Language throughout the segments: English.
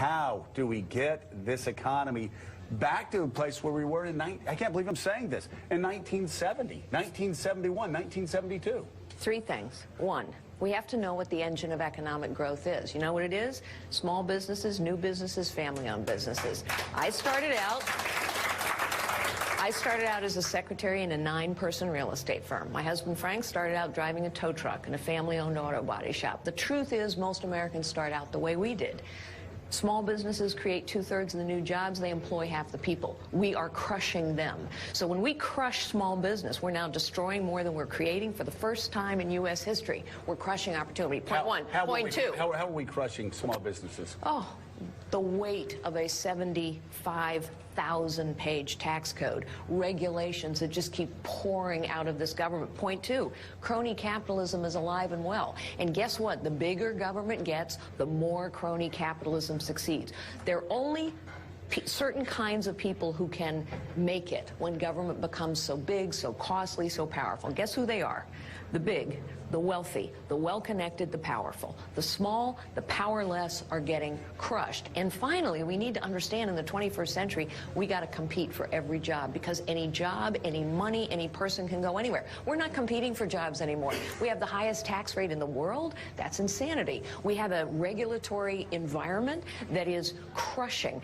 how do we get this economy back to a place where we were in, I can't believe I'm saying this, in 1970, 1971, 1972? Three things. One, we have to know what the engine of economic growth is. You know what it is? Small businesses, new businesses, family-owned businesses. I started out as a secretary in a 9-person real estate firm. My husband Frank started out driving a tow truck in a family-owned auto body shop. The truth is most Americans start out the way we did. Small businesses create 2/3 of the new jobs. They employ half the people. We are crushing them. So when we crush small business, we're now destroying more than we're creating for the first time in U.S. history. We're crushing opportunity. Point one. Point two. How are we crushing small businesses? Oh, the weight of a 75,000-page tax code, regulations that just keep pouring out of this government. Point two, crony capitalism is alive and well. And guess what? The bigger government gets, the more crony capitalism succeeds. There are only certain kinds of people who can make it when government becomes so big, so costly, so powerful. Guess who they are? The big, the wealthy, the well-connected, the powerful. The small, the powerless are getting crushed. And finally, we need to understand in the 21st century, we got to compete for every job, because any job, any money, any person can go anywhere. We're not competing for jobs anymore. We have the highest tax rate in the world. That's insanity. We have a regulatory environment that is crushing.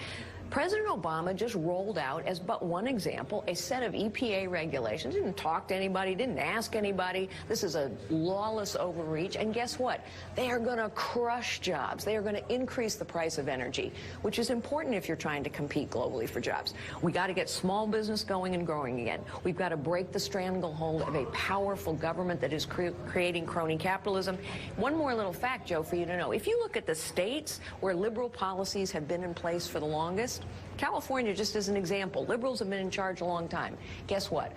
President Obama just rolled out, as but one example, a set of EPA regulations. Didn't talk to anybody, didn't ask anybody. This is a lawless overreach. And guess what? They are going to crush jobs. They are going to increase the price of energy, which is important if you're trying to compete globally for jobs. We got to get small business going and growing again. We've got to break the stranglehold of a powerful government that is creating crony capitalism. One more little fact, Joe, for you to know. If you look at the states where liberal policies have been in place for the longest, California, just as an example, liberals have been in charge a long time. Guess what?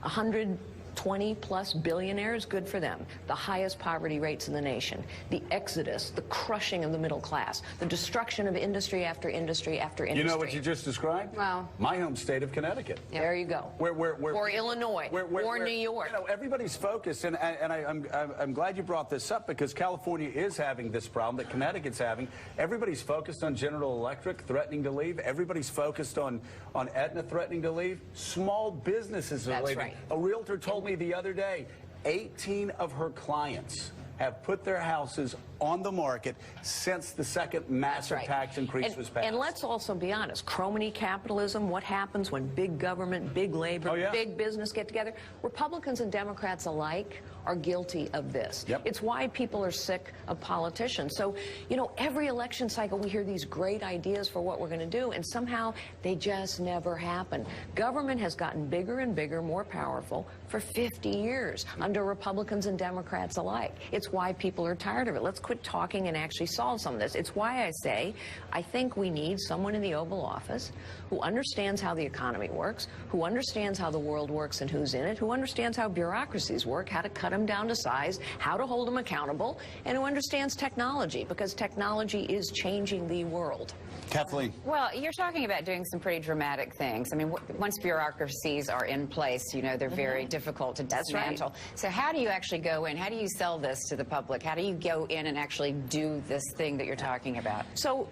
120+ billionaires, good for them. The highest poverty rates in the nation. The exodus, the crushing of the middle class, the destruction of industry after industry after industry. You know what you just described? Wow. My home state of Connecticut. Yeah. There you go. Or Illinois, or New York. You know, everybody's focused, and I'm glad you brought this up, because California is having this problem that Connecticut's having. Everybody's focused on General Electric threatening to leave. Everybody's focused on Aetna threatening to leave. Small businesses are leaving. Right. A realtor told me the other day, 18 of her clients have put their houses on the market since the second massive tax increase was passed. And let's also be honest, crony capitalism, what happens when big government, big labor, big business get together? Republicans and Democrats alike are guilty of this. Yep. It's why people are sick of politicians. So, you know, every election cycle we hear these great ideas for what we're going to do, and somehow they just never happen. Government has gotten bigger and bigger, more powerful for 50 years under Republicans and Democrats alike. It's why people are tired of it. Let's quit talking and actually solve some of this. It's why I say I think we need someone in the Oval Office who understands how the economy works, who understands how the world works and who's in it, who understands how bureaucracies work, how to cut them down to size, how to hold them accountable, and who understands technology, because technology is changing the world. Kathleen. Well, you're talking about doing some pretty dramatic things. I mean, once bureaucracies are in place, you know, they're very difficult to dismantle. Right. So how do you actually go in? How do you sell this to the public? How do you go in and actually do this thing that you're talking about? So,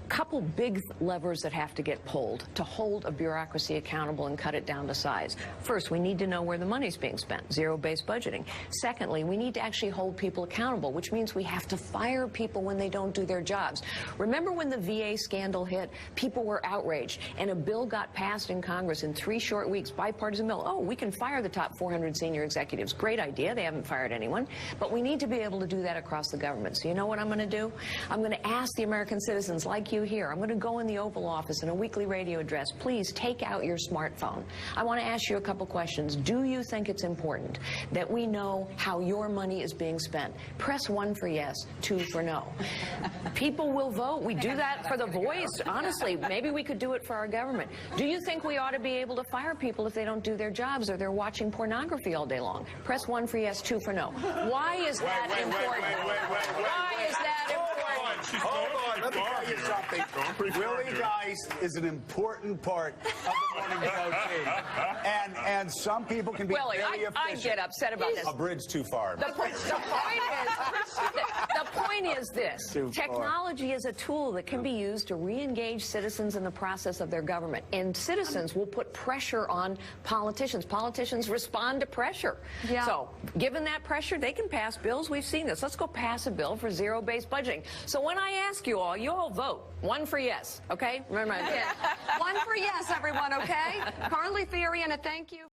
couple big levers that have to get pulled to hold a bureaucracy accountable and cut it down to size. First, we need to know where the money's being spent, zero-based budgeting. Secondly, we need to actually hold people accountable, which means we have to fire people when they don't do their jobs. Remember when the VA scandal hit? People were outraged, and a bill got passed in Congress in 3 short weeks, bipartisan bill. Oh, we can fire the top 400 senior executives. Great idea. They haven't fired anyone. But we need to be able to do that across the government. So you know what I'm going to do? I'm going to ask the American citizens like you here. I'm going to go in the Oval Office in a weekly radio address. Please take out your smartphone. I want to ask you a couple questions. Do you think it's important that we know how your money is being spent? Press 1 for yes, 2 for no. People will vote. We do that for the voice. Honestly, maybe we could do it for our government. Do you think we ought to be able to fire people if they don't do their jobs or they're watching pornography all day long? Press 1 for yes, 2 for no. Why is that important? Why is that important? Hold on, let me tell you something. Willie Dice is an important part of the morning show team. And some people can be Willie, very I efficient. get upset about this. A bridge too far. The point The point is this. Too far. Technology is a tool that can be used to re-engage citizens in the process of their government. And citizens will put pressure on politicians. Politicians respond to pressure. Yeah. So given that pressure, they can pass bills. We've seen this. Let's go pass a bill for zero-based budgeting. So when I ask you all vote. One for yes, okay? Remember, One for yes, everyone, okay? Carly, Fiorina, thank you.